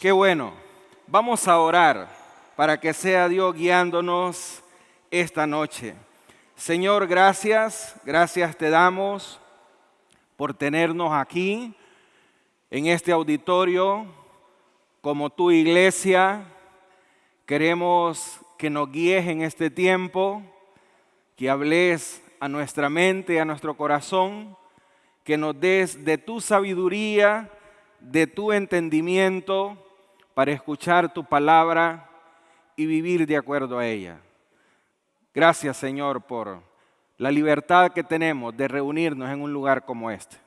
Qué bueno. Vamos a orar para que sea Dios guiándonos esta noche. Señor, gracias te damos por tenernos aquí en este auditorio como tu iglesia. Queremos que nos guíes en este tiempo, que hables a nuestra mente, a nuestro corazón, que nos des de tu sabiduría, de tu entendimiento para escuchar tu palabra y vivir de acuerdo a ella. Gracias, Señor, por la libertad que tenemos de reunirnos en un lugar como este.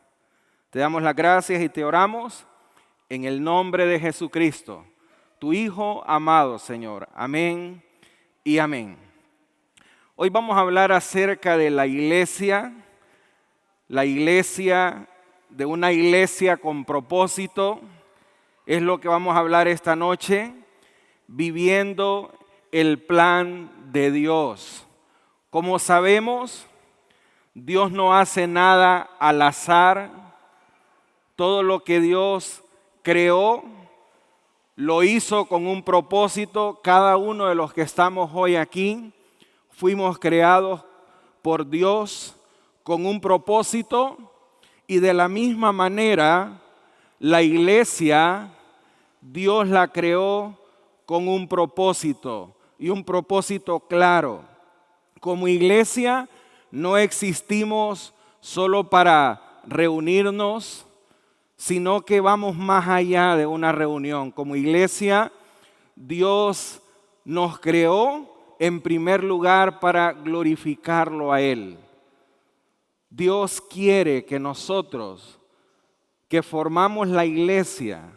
Te damos las gracias y te oramos en el nombre de Jesucristo, tu Hijo amado, Señor. Amén y amén. Hoy vamos a hablar acerca de la iglesia de una iglesia con propósito. Es lo que vamos a hablar esta noche, viviendo el plan de Dios. Como sabemos, Dios no hace nada al azar. Todo lo que Dios creó, lo hizo con un propósito. Cada uno de los que estamos hoy aquí, fuimos creados por Dios con un propósito, y de la misma manera, la iglesia, Dios la creó con un propósito, y un propósito claro. Como iglesia no existimos solo para reunirnos, sino que vamos más allá de una reunión. Como iglesia, Dios nos creó en primer lugar para glorificarlo a Él. Dios quiere que nosotros, que formamos la iglesia,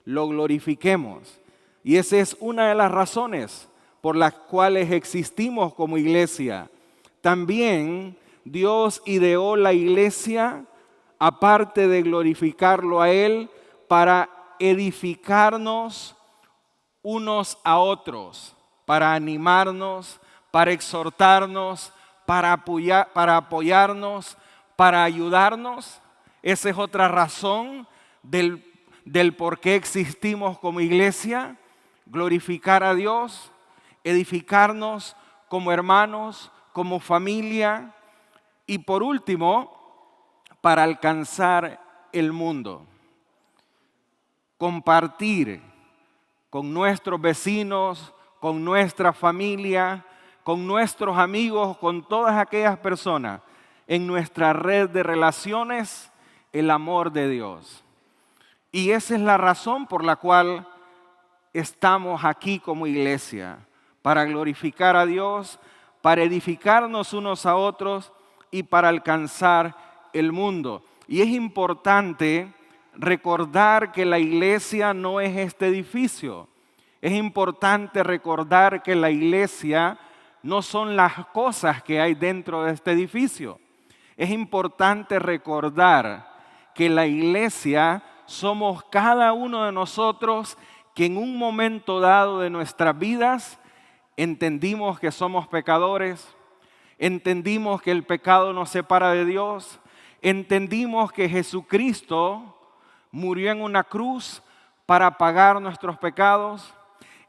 lo glorifiquemos. Y esa es una de las razones por las cuales existimos como iglesia. También Dios ideó la iglesia, aparte de glorificarlo a Él, para edificarnos unos a otros, para animarnos, para exhortarnos, para apoyarnos, para ayudarnos. Esa es otra razón del por qué existimos como iglesia: glorificar a Dios, edificarnos como hermanos, como familia, y por último, para alcanzar el mundo. Compartir con nuestros vecinos, con nuestra familia, con nuestros amigos, con todas aquellas personas en nuestra red de relaciones, el amor de Dios. Y esa es la razón por la cual estamos aquí como iglesia, para glorificar a Dios, para edificarnos unos a otros y para alcanzar el mundo. Y es importante recordar que la iglesia no es este edificio. Es importante recordar que la iglesia no son las cosas que hay dentro de este edificio. Es importante recordar que la iglesia somos cada uno de nosotros que en un momento dado de nuestras vidas entendimos que somos pecadores, entendimos que el pecado nos separa de Dios, entendimos que Jesucristo murió en una cruz para pagar nuestros pecados,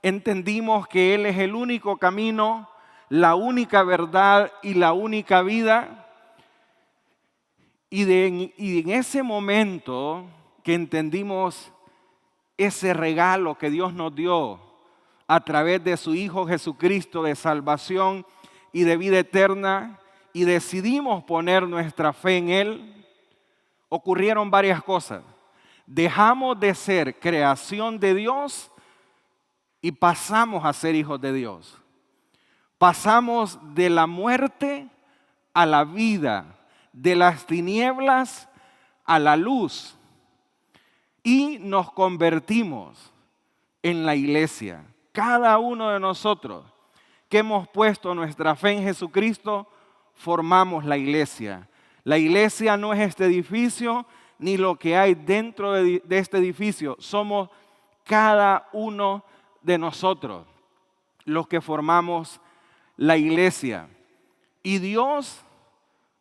entendimos que Él es el único camino, la única verdad y la única vida. Y en ese momento que entendimos ese regalo que Dios nos dio a través de su Hijo Jesucristo, de salvación y de vida eterna, y decidimos poner nuestra fe en Él, ocurrieron varias cosas. Dejamos de ser creación de Dios y pasamos a ser hijos de Dios. Pasamos de la muerte a la vida, de las tinieblas a la luz, y nos convertimos en la iglesia. Cada uno de nosotros que hemos puesto nuestra fe en Jesucristo, formamos la iglesia. La iglesia no es este edificio ni lo que hay dentro de este edificio. Somos cada uno de nosotros los que formamos la iglesia. Y Dios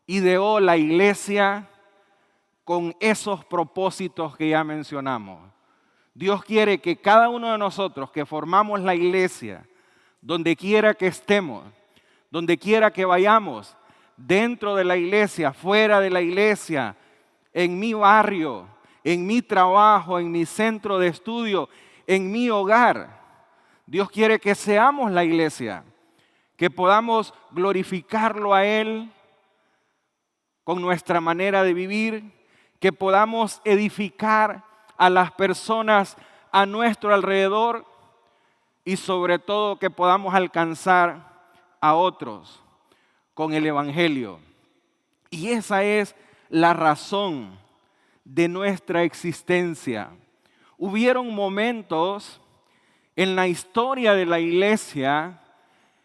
ideó la iglesia con esos propósitos que ya mencionamos. Dios quiere que cada uno de nosotros que formamos la iglesia, donde quiera que estemos, donde quiera que vayamos, dentro de la iglesia, fuera de la iglesia, en mi barrio, en mi trabajo, en mi centro de estudio, en mi hogar, Dios quiere que seamos la iglesia, que podamos glorificarlo a Él con nuestra manera de vivir, que podamos edificar a las personas a nuestro alrededor y sobre todo que podamos alcanzar a otros con el Evangelio. Y esa es la razón de nuestra existencia. Hubieron momentos en la historia de la iglesia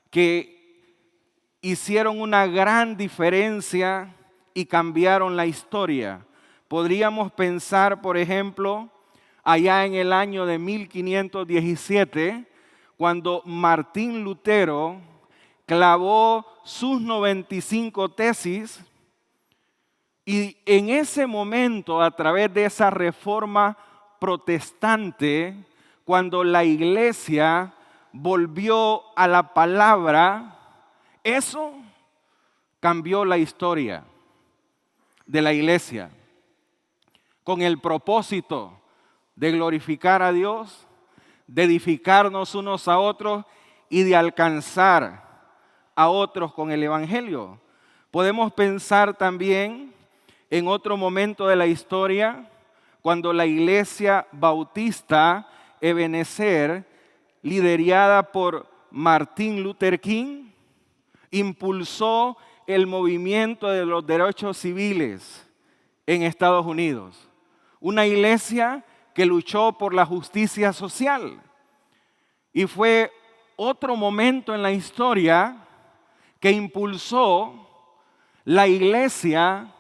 que hicieron una gran diferencia y cambiaron la historia. Podríamos pensar, por ejemplo, allá en el año de 1517, cuando Martín Lutero clavó sus 95 tesis, y en ese momento, a través de esa reforma protestante, cuando la iglesia volvió a la palabra, eso cambió la historia de la iglesia, con el propósito de glorificar a Dios, de edificarnos unos a otros y de alcanzar a otros con el Evangelio. Podemos pensar también en otro momento de la historia, cuando la iglesia bautista Ebenezer, liderada por Martin Luther King, impulsó el movimiento de los derechos civiles en Estados Unidos. Una iglesia que luchó por la justicia social. Y fue otro momento en la historia que impulsó la iglesia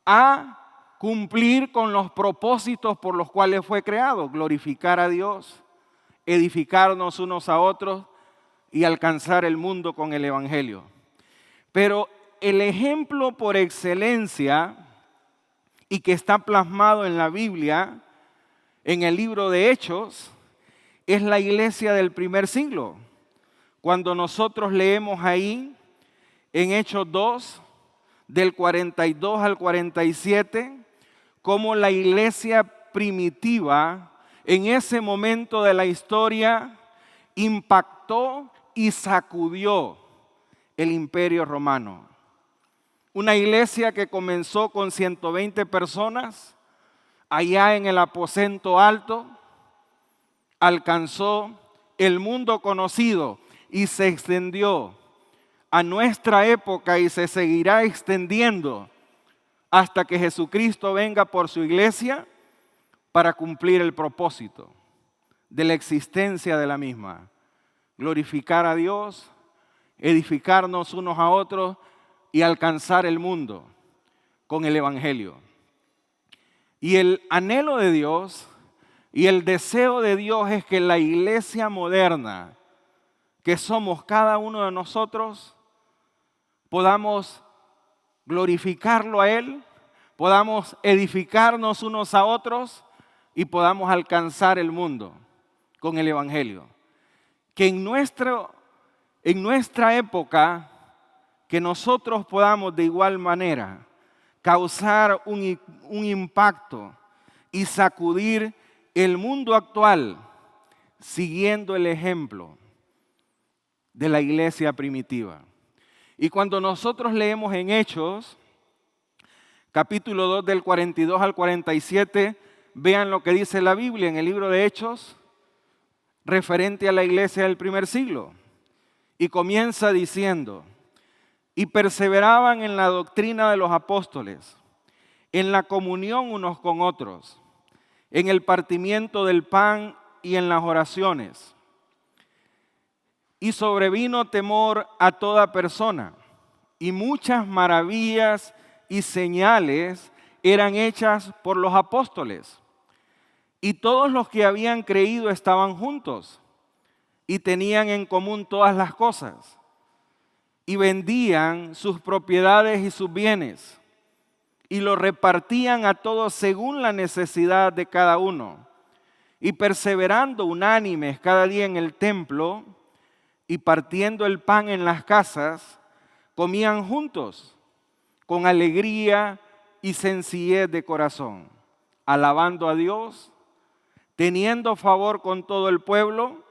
a cumplir con los propósitos por los cuales fue creado: glorificar a Dios, edificarnos unos a otros y alcanzar el mundo con el Evangelio. Pero el ejemplo por excelencia y que está plasmado en la Biblia, en el libro de Hechos, es la iglesia del primer siglo. Cuando nosotros leemos ahí en Hechos 2, del 42 al 47, cómo la iglesia primitiva en ese momento de la historia impactó y sacudió el imperio romano. Una iglesia que comenzó con 120 personas, allá en el aposento alto, alcanzó el mundo conocido y se extendió a nuestra época y se seguirá extendiendo hasta que Jesucristo venga por su iglesia para cumplir el propósito de la existencia de la misma: glorificar a Dios, edificarnos unos a otros y alcanzar el mundo con el Evangelio. Y el anhelo de Dios y el deseo de Dios es que la iglesia moderna, que somos cada uno de nosotros, podamos glorificarlo a Él, podamos edificarnos unos a otros y podamos alcanzar el mundo con el Evangelio. Que en nuestra época, que nosotros podamos de igual manera causar un impacto y sacudir el mundo actual siguiendo el ejemplo de la iglesia primitiva. Y cuando nosotros leemos en Hechos, capítulo 2 del 42 al 47, vean lo que dice la Biblia en el libro de Hechos, referente a la iglesia del primer siglo. Y comienza diciendo: y perseveraban en la doctrina de los apóstoles, en la comunión unos con otros, en el partimiento del pan y en las oraciones. Y sobrevino temor a toda persona, y muchas maravillas y señales eran hechas por los apóstoles. Y todos los que habían creído estaban juntos, y tenían en común todas las cosas, y vendían sus propiedades y sus bienes, y lo repartían a todos según la necesidad de cada uno. y perseverando unánimes cada día en el templo y partiendo el pan en las casas, comían juntos con alegría y sencillez de corazón, alabando a Dios, teniendo favor con todo el pueblo,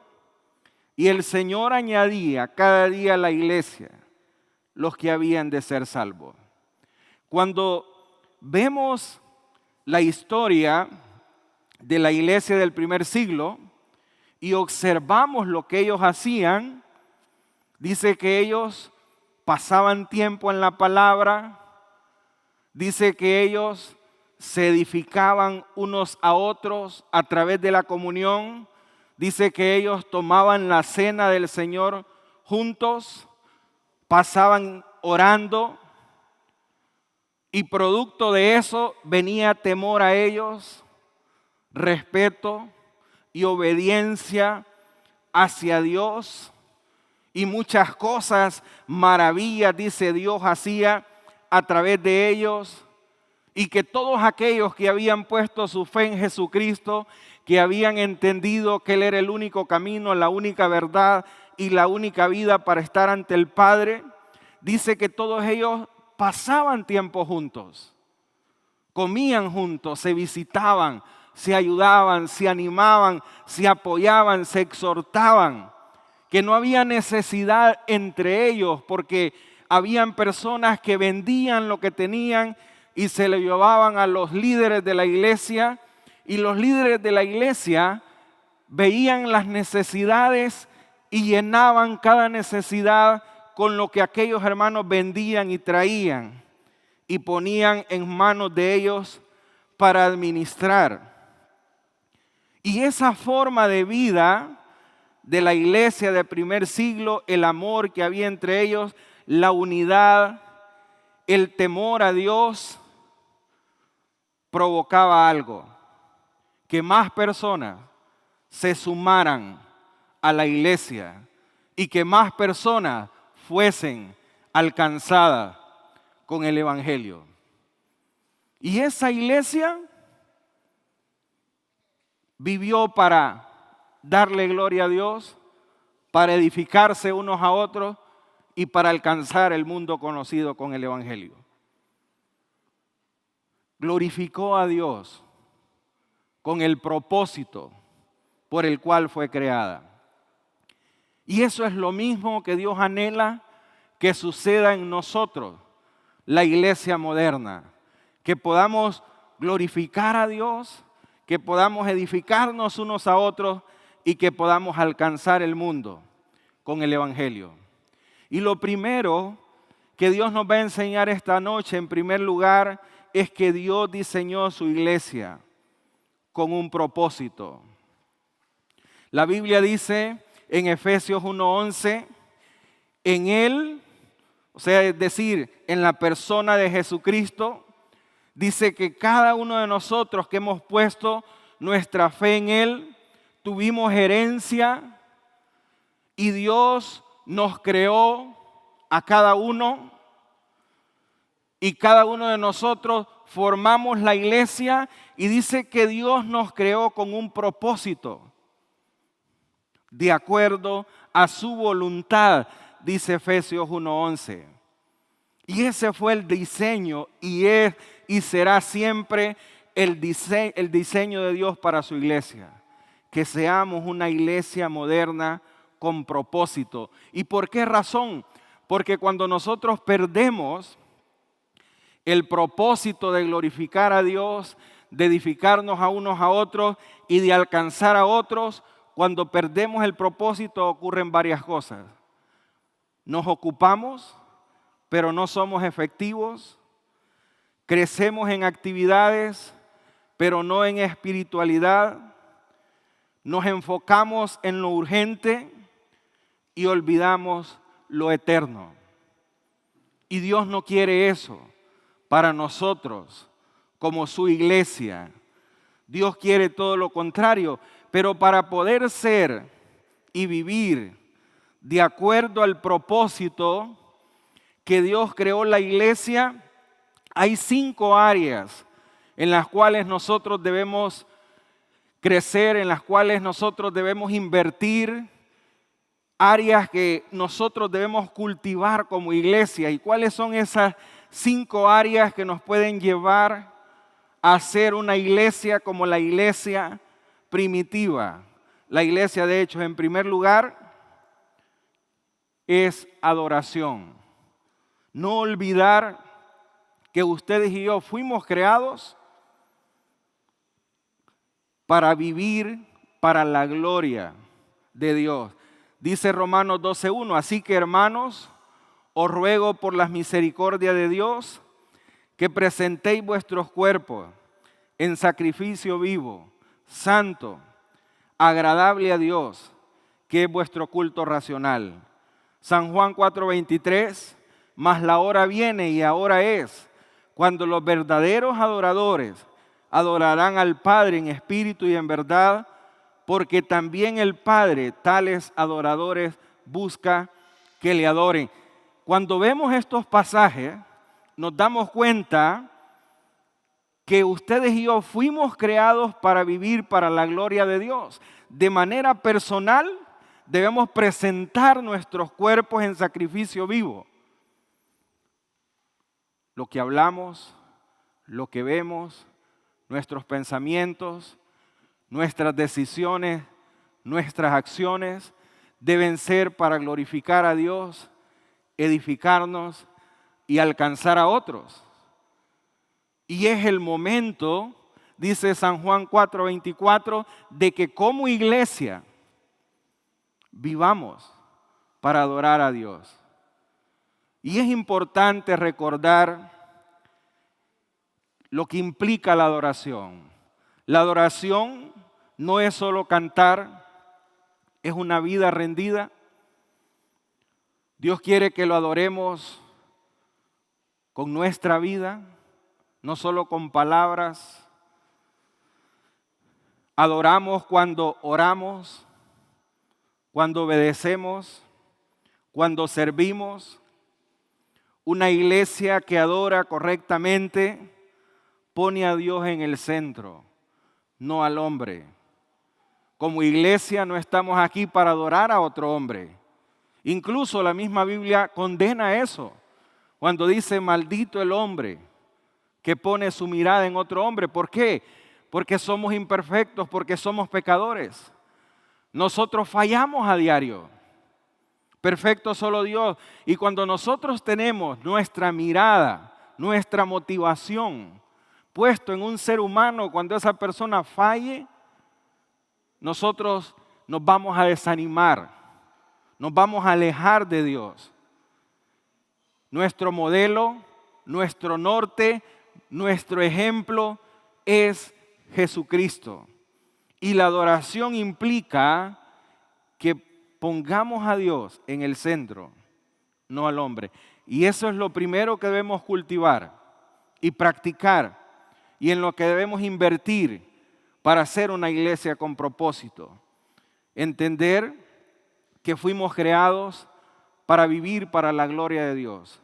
y el Señor añadía cada día a la iglesia los que habían de ser salvos. Cuando vemos la historia de la iglesia del primer siglo y observamos lo que ellos hacían, dice que ellos pasaban tiempo en la palabra, dice que ellos se edificaban unos a otros a través de la comunión, dice que ellos tomaban la cena del Señor juntos, pasaban orando, y producto de eso venía temor a ellos, respeto y obediencia hacia Dios, y muchas cosas, maravillas, dice Dios, hacía a través de ellos, y que todos aquellos que habían puesto su fe en Jesucristo, que habían entendido que Él era el único camino, la única verdad y la única vida para estar ante el Padre, dice que todos ellos pasaban tiempo juntos, comían juntos, se visitaban, se ayudaban, se animaban, se apoyaban, se exhortaban, que no había necesidad entre ellos porque habían personas que vendían lo que tenían y se le llevaban a los líderes de la iglesia, y los líderes de la iglesia veían las necesidades y llenaban cada necesidad con lo que aquellos hermanos vendían y traían y ponían en manos de ellos para administrar. Y esa forma de vida de la iglesia del primer siglo, el amor que había entre ellos, la unidad, el temor a Dios, provocaba algo, que más personas se sumaran a la iglesia y que más personas fuesen alcanzadas con el Evangelio. Y esa iglesia vivió para darle gloria a Dios, para edificarse unos a otros y para alcanzar el mundo conocido con el Evangelio. Glorificó a Dios con el propósito por el cual fue creada. Y eso es lo mismo que Dios anhela que suceda en nosotros, la iglesia moderna, que podamos glorificar a Dios, que podamos edificarnos unos a otros y que podamos alcanzar el mundo con el Evangelio. Y lo primero que Dios nos va a enseñar esta noche, en primer lugar, es que Dios diseñó su iglesia con un propósito. La Biblia dice en Efesios 1:11, en Él, o sea, es decir, en la persona de Jesucristo, dice que cada uno de nosotros que hemos puesto nuestra fe en Él, tuvimos herencia y Dios nos creó a cada uno y cada uno de nosotros formamos la iglesia, y dice que Dios nos creó con un propósito, de acuerdo a su voluntad, dice Efesios 1:11. Y ese fue el diseño y es y será siempre el diseño de Dios para su iglesia. Que seamos una iglesia moderna con propósito. ¿Y por qué razón? Porque cuando nosotros perdemos el propósito de glorificar a Dios, de edificarnos a unos a otros y de alcanzar a otros, cuando perdemos el propósito ocurren varias cosas. Nos ocupamos, pero no somos efectivos. Crecemos en actividades, pero no en espiritualidad. Nos enfocamos en lo urgente y olvidamos lo eterno. Y Dios no quiere eso para nosotros como su iglesia. Dios quiere todo lo contrario, pero para poder ser y vivir de acuerdo al propósito que Dios creó la iglesia, hay 5 áreas en las cuales nosotros debemos crecer, en las cuales nosotros debemos invertir, áreas que nosotros debemos cultivar como iglesia. ¿Y cuáles son esas 5 áreas que nos pueden llevar a ser una iglesia como la iglesia primitiva? La iglesia, de hecho, en primer lugar, es adoración. No olvidar que ustedes y yo fuimos creados para vivir para la gloria de Dios. Dice Romanos 12:1, así que hermanos, os ruego por las misericordias de Dios que presentéis vuestros cuerpos en sacrificio vivo, santo, agradable a Dios, que es vuestro culto racional. San Juan 4:23, mas la hora viene y ahora es, cuando los verdaderos adoradores adorarán al Padre en espíritu y en verdad, porque también el Padre tales adoradores busca que le adoren. Cuando vemos estos pasajes, nos damos cuenta que ustedes y yo fuimos creados para vivir para la gloria de Dios. De manera personal, debemos presentar nuestros cuerpos en sacrificio vivo. Lo que hablamos, lo que vemos, nuestros pensamientos, nuestras decisiones, nuestras acciones deben ser para glorificar a Dios, edificarnos y alcanzar a otros. Y es el momento, dice San Juan 4:24, de que como iglesia vivamos para adorar a Dios. Y es importante recordar lo que implica la adoración. La adoración no es solo cantar, es una vida rendida. Dios quiere que lo adoremos con nuestra vida, no solo con palabras. Adoramos cuando oramos, cuando obedecemos, cuando servimos. Una iglesia que adora correctamente pone a Dios en el centro, no al hombre. Como iglesia no estamos aquí para adorar a otro hombre. Incluso la misma Biblia condena eso, cuando dice maldito el hombre que pone su mirada en otro hombre. ¿Por qué? Porque somos imperfectos, porque somos pecadores. Nosotros fallamos a diario. Perfecto solo Dios. Y cuando nosotros tenemos nuestra mirada, nuestra motivación puesto en un ser humano, cuando esa persona falle, nosotros nos vamos a desanimar, nos vamos a alejar de Dios. Nuestro modelo, nuestro norte, nuestro ejemplo es Jesucristo. Y la adoración implica que pongamos a Dios en el centro, no al hombre. Y eso es lo primero que debemos cultivar y practicar, y en lo que debemos invertir para ser una iglesia con propósito. Entender que fuimos creados para vivir para la gloria de Dios,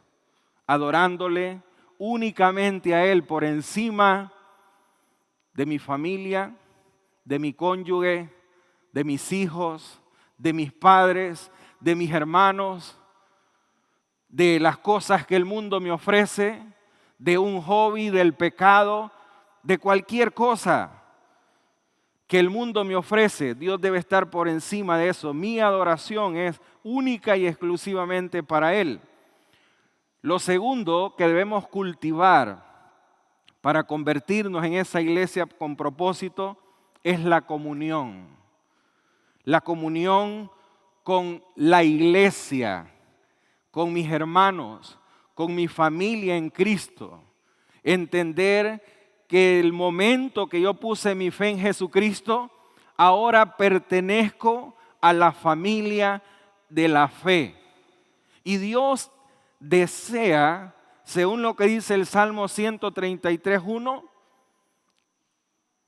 adorándole únicamente a Él por encima de mi familia, de mi cónyuge, de mis hijos, de mis padres, de mis hermanos, de las cosas que el mundo me ofrece, de un hobby, del pecado, de cualquier cosa que el mundo me ofrece. Dios debe estar por encima de eso. Mi adoración es única y exclusivamente para Él. Lo segundo que debemos cultivar para convertirnos en esa iglesia con propósito es la comunión. La comunión con la iglesia, con mis hermanos, con mi familia en Cristo. Entender que el momento que yo puse mi fe en Jesucristo, ahora pertenezco a la familia de la fe. Y Dios desea, según lo que dice el Salmo 133:1,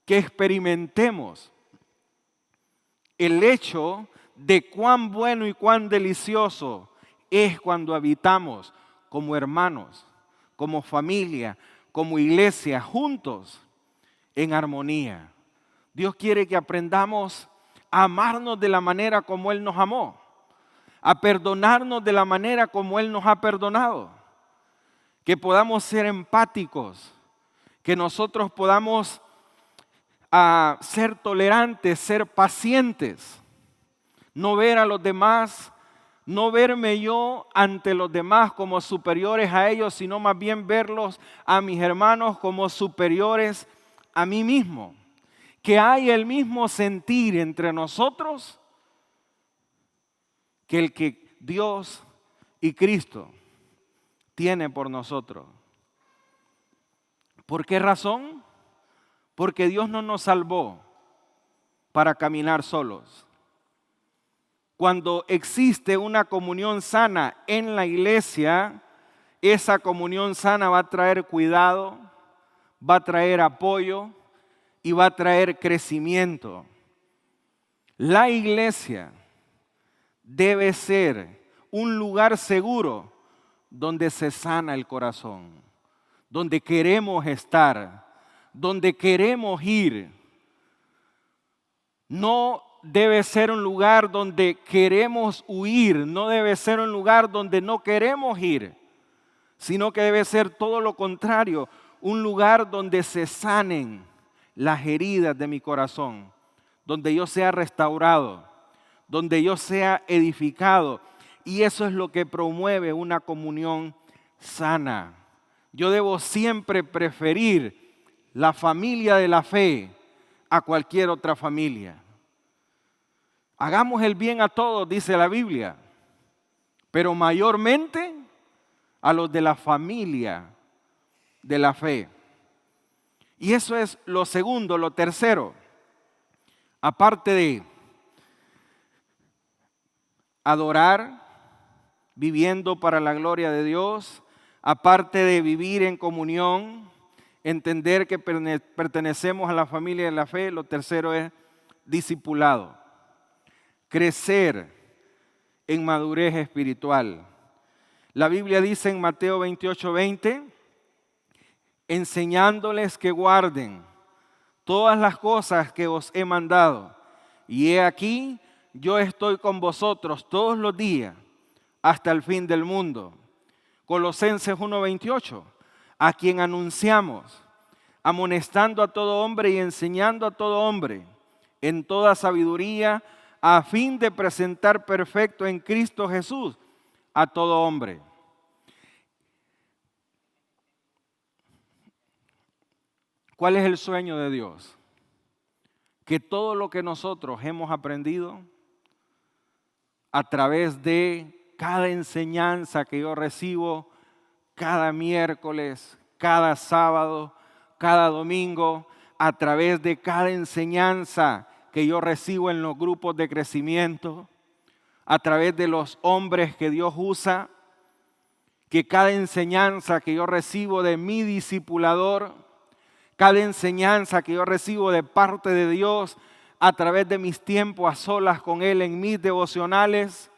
que experimentemos el hecho de cuán bueno y cuán delicioso es cuando habitamos como hermanos, como familia, como iglesia, juntos, en armonía. Dios quiere que aprendamos a amarnos de la manera como Él nos amó, a perdonarnos de la manera como Él nos ha perdonado, que podamos ser empáticos, que nosotros podamos ser tolerantes, ser pacientes, no ver a los demás, no verme yo ante los demás como superiores a ellos, sino más bien verlos a mis hermanos como superiores a mí mismo. Que hay el mismo sentir entre nosotros que el que Dios y Cristo tiene por nosotros. ¿Por qué razón? Porque Dios no nos salvó para caminar solos. Cuando existe una comunión sana en la iglesia, esa comunión sana va a traer cuidado, va a traer apoyo y va a traer crecimiento. La iglesia debe ser un lugar seguro donde se sana el corazón, donde queremos estar, donde queremos ir. No debe ser un lugar donde queremos huir, no debe ser un lugar donde no queremos ir, sino que debe ser todo lo contrario, un lugar donde se sanen las heridas de mi corazón, donde yo sea restaurado, donde yo sea edificado. Y eso es lo que promueve una comunión sana. Yo debo siempre preferir la familia de la fe a cualquier otra familia. Hagamos el bien a todos, dice la Biblia, pero mayormente a los de la familia de la fe. Y eso es lo segundo. Lo tercero, aparte de adorar, viviendo para la gloria de Dios, aparte de vivir en comunión, entender que pertenecemos a la familia de la fe, lo tercero es discipulado, crecer en madurez espiritual. La Biblia dice en Mateo 28:20, enseñándoles que guarden todas las cosas que os he mandado. Y he aquí, yo estoy con vosotros todos los días hasta el fin del mundo. Colosenses 1:28, a quien anunciamos, amonestando a todo hombre y enseñando a todo hombre en toda sabiduría, a fin de presentar perfecto en Cristo Jesús a todo hombre. ¿Cuál es el sueño de Dios? Que todo lo que nosotros hemos aprendido a través de cada enseñanza que yo recibo cada miércoles, cada sábado, cada domingo, a través de cada enseñanza que yo recibo en los grupos de crecimiento, a través de los hombres que Dios usa, que cada enseñanza que yo recibo de mi discipulador, cada enseñanza que yo recibo de parte de Dios a través de mis tiempos a solas con Él en mis devocionales,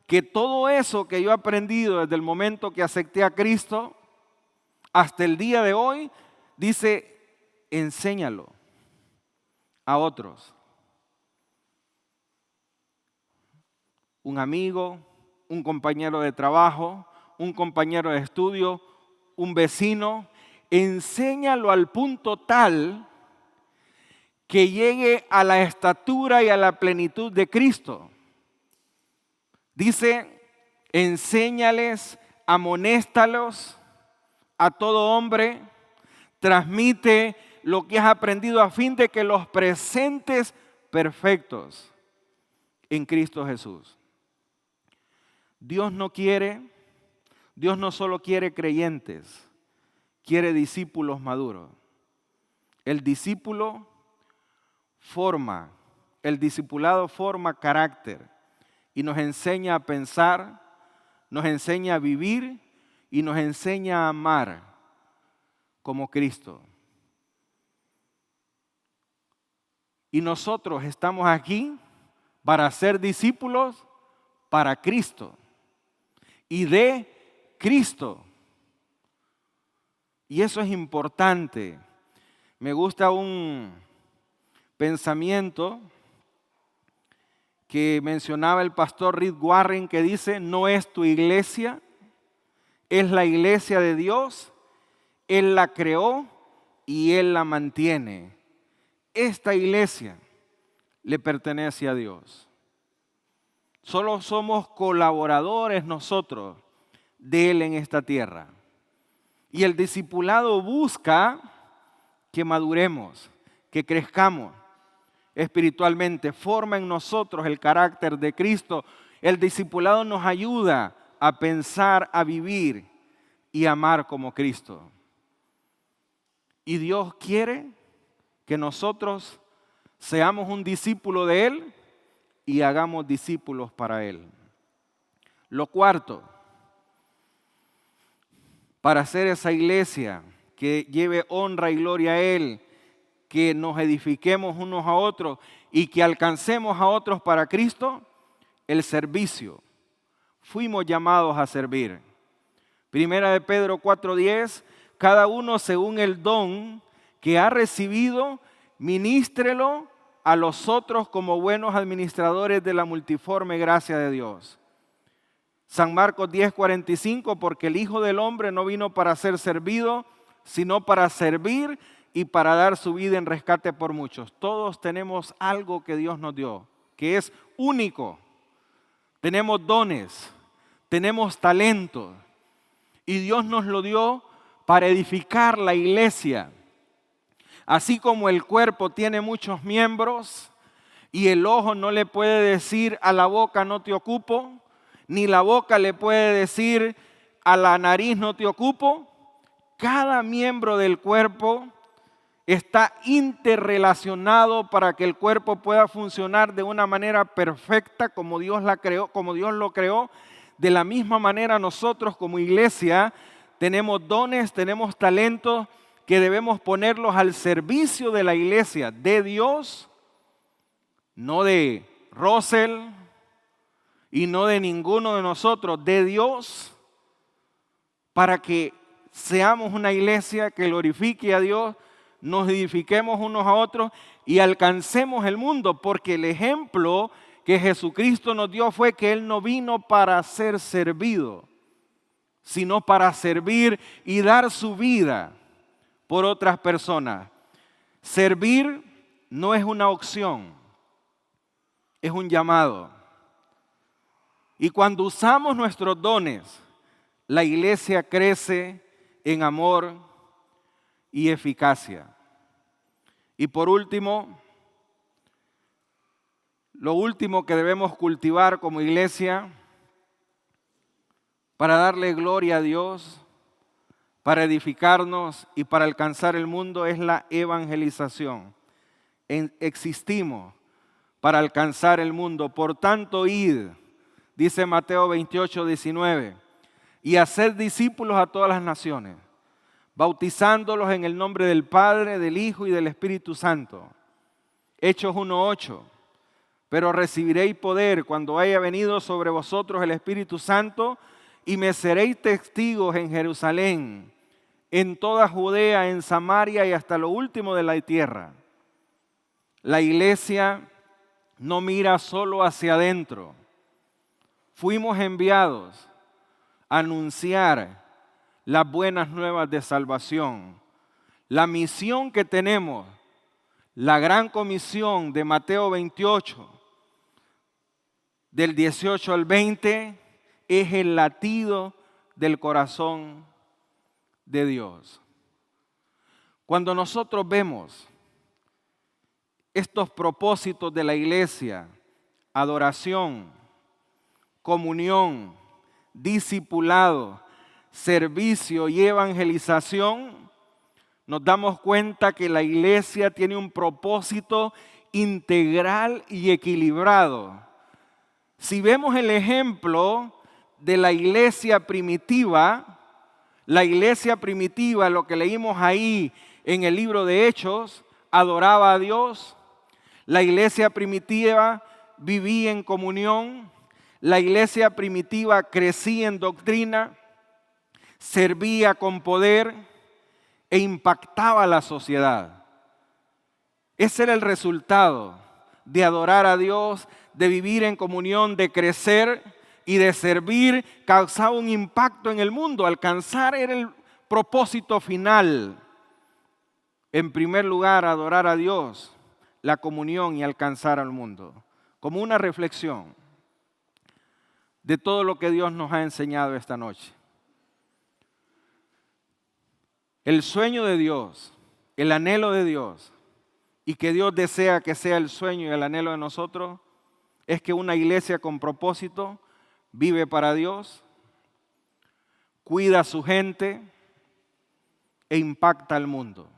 que todo eso que yo he aprendido desde el momento que acepté a Cristo hasta el día de hoy, dice, enséñalo a otros. Un amigo, un compañero de trabajo, un compañero de estudio, un vecino, enséñalo al punto tal que llegue a la estatura y a la plenitud de Cristo. Dice, enséñales, amonéstalos a todo hombre, transmite lo que has aprendido a fin de que los presentes perfectos en Cristo Jesús. Dios no solo quiere creyentes, quiere discípulos maduros. El discipulado forma carácter y nos enseña a pensar, nos enseña a vivir y nos enseña a amar como Cristo. Y nosotros estamos aquí para ser discípulos para Cristo y de Cristo. Y eso es importante. Me gusta un pensamiento que mencionaba el pastor Rick Warren, que dice: no es tu iglesia, es la iglesia de Dios, Él la creó y Él la mantiene. Esta iglesia le pertenece a Dios. Solo somos colaboradores nosotros de Él en esta tierra. Y el discipulado busca que maduremos, que crezcamos espiritualmente, forma en nosotros el carácter de Cristo. El discipulado nos ayuda a pensar, a vivir y amar como Cristo. Y Dios quiere que nosotros seamos un discípulo de Él y hagamos discípulos para Él. Lo cuarto, para hacer esa iglesia que lleve honra y gloria a Él, que nos edifiquemos unos a otros y que alcancemos a otros para Cristo, el servicio. Fuimos llamados a servir. Primera de Pedro 4:10, cada uno según el don que ha recibido, ministrelo a los otros como buenos administradores de la multiforme gracia de Dios. San Marcos 10:45, porque el Hijo del Hombre no vino para ser servido, sino para servir y para dar su vida en rescate por muchos. Todos tenemos algo que Dios nos dio, que es único. Tenemos dones, tenemos talentos, y Dios nos lo dio para edificar la iglesia. Así como el cuerpo tiene muchos miembros y el ojo no le puede decir a la boca no te ocupo, ni la boca le puede decir a la nariz no te ocupo, cada miembro del cuerpo está interrelacionado para que el cuerpo pueda funcionar de una manera perfecta como Dios la creó, como Dios lo creó. De la misma manera nosotros como iglesia tenemos dones, tenemos talentos que debemos ponerlos al servicio de la iglesia, de Dios, no de Russell y no de ninguno de nosotros, de Dios, para que seamos una iglesia que glorifique a Dios, nos edifiquemos unos a otros y alcancemos el mundo, porque el ejemplo que Jesucristo nos dio fue que Él no vino para ser servido, sino para servir y dar su vida por otras personas. Servir no es una opción, es un llamado. Y cuando usamos nuestros dones, la iglesia crece en amor y eficacia. Y por último, lo último que debemos cultivar como iglesia para darle gloria a Dios, para edificarnos y para alcanzar el mundo es la evangelización. Existimos para alcanzar el mundo. Por tanto, id, dice Mateo 28:19, y haced discípulos a todas las naciones, bautizándolos en el nombre del Padre, del Hijo y del Espíritu Santo. Hechos 1:8, pero recibiréis poder cuando haya venido sobre vosotros el Espíritu Santo, y me seréis testigos en Jerusalén, en toda Judea, en Samaria y hasta lo último de la tierra. La iglesia no mira solo hacia adentro. Fuimos enviados a anunciar las buenas nuevas de salvación. La misión que tenemos, la gran comisión de Mateo 28, del 18 al 20, es el latido del corazón de Dios. Cuando nosotros vemos estos propósitos de la iglesia, adoración, comunión, discipulado, servicio y evangelización, nos damos cuenta que la iglesia tiene un propósito integral y equilibrado. Si vemos el ejemplo de la iglesia primitiva, lo que leímos ahí en el libro de Hechos, adoraba a Dios. La iglesia primitiva vivía en comunión. La iglesia primitiva crecía en doctrina, servía con poder e impactaba a la sociedad. Ese era el resultado de adorar a Dios, de vivir en comunión, de crecer y de servir. Causaba un impacto en el mundo. Alcanzar era el propósito final. En primer lugar, adorar a Dios, la comunión y alcanzar al mundo. Como una reflexión de todo lo que Dios nos ha enseñado esta noche. El sueño de Dios, el anhelo de Dios, y que Dios desea que sea el sueño y el anhelo de nosotros, es que una iglesia con propósito vive para Dios, cuida a su gente e impacta al mundo.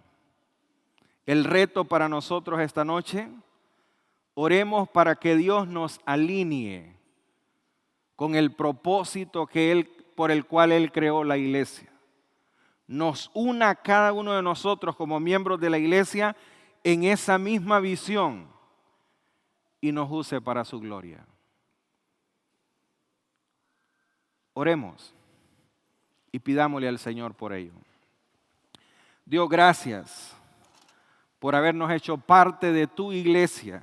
El reto para nosotros esta noche, oremos para que Dios nos alinee con el propósito por el cual Él creó la iglesia. Nos una a cada uno de nosotros como miembros de la iglesia en esa misma visión y nos use para su gloria. Oremos y pidámosle al Señor por ello. Dios, gracias por habernos hecho parte de tu iglesia.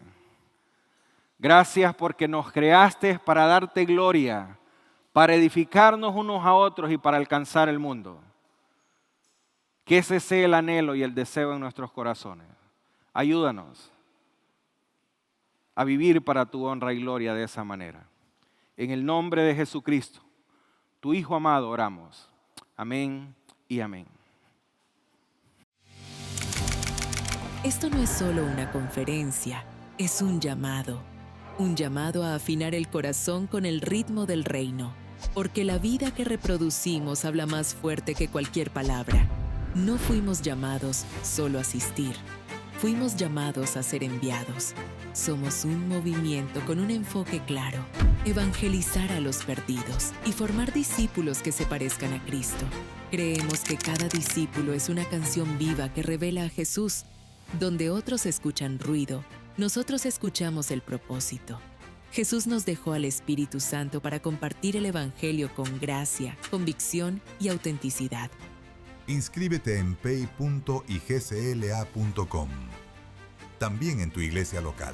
Gracias porque nos creaste para darte gloria, para edificarnos unos a otros y para alcanzar el mundo. Que ese sea el anhelo y el deseo en nuestros corazones. Ayúdanos a vivir para tu honra y gloria de esa manera. En el nombre de Jesucristo, tu Hijo amado, oramos. Amén y amén. Esto no es solo una conferencia, es un llamado a afinar el corazón con el ritmo del reino, porque la vida que reproducimos habla más fuerte que cualquier palabra. No fuimos llamados solo a asistir, fuimos llamados a ser enviados. Somos un movimiento con un enfoque claro, evangelizar a los perdidos y formar discípulos que se parezcan a Cristo. Creemos que cada discípulo es una canción viva que revela a Jesús. Donde otros escuchan ruido, nosotros escuchamos el propósito. Jesús nos dejó al Espíritu Santo para compartir el Evangelio con gracia, convicción y autenticidad. Inscríbete en pay.igsla.com. También en tu iglesia local.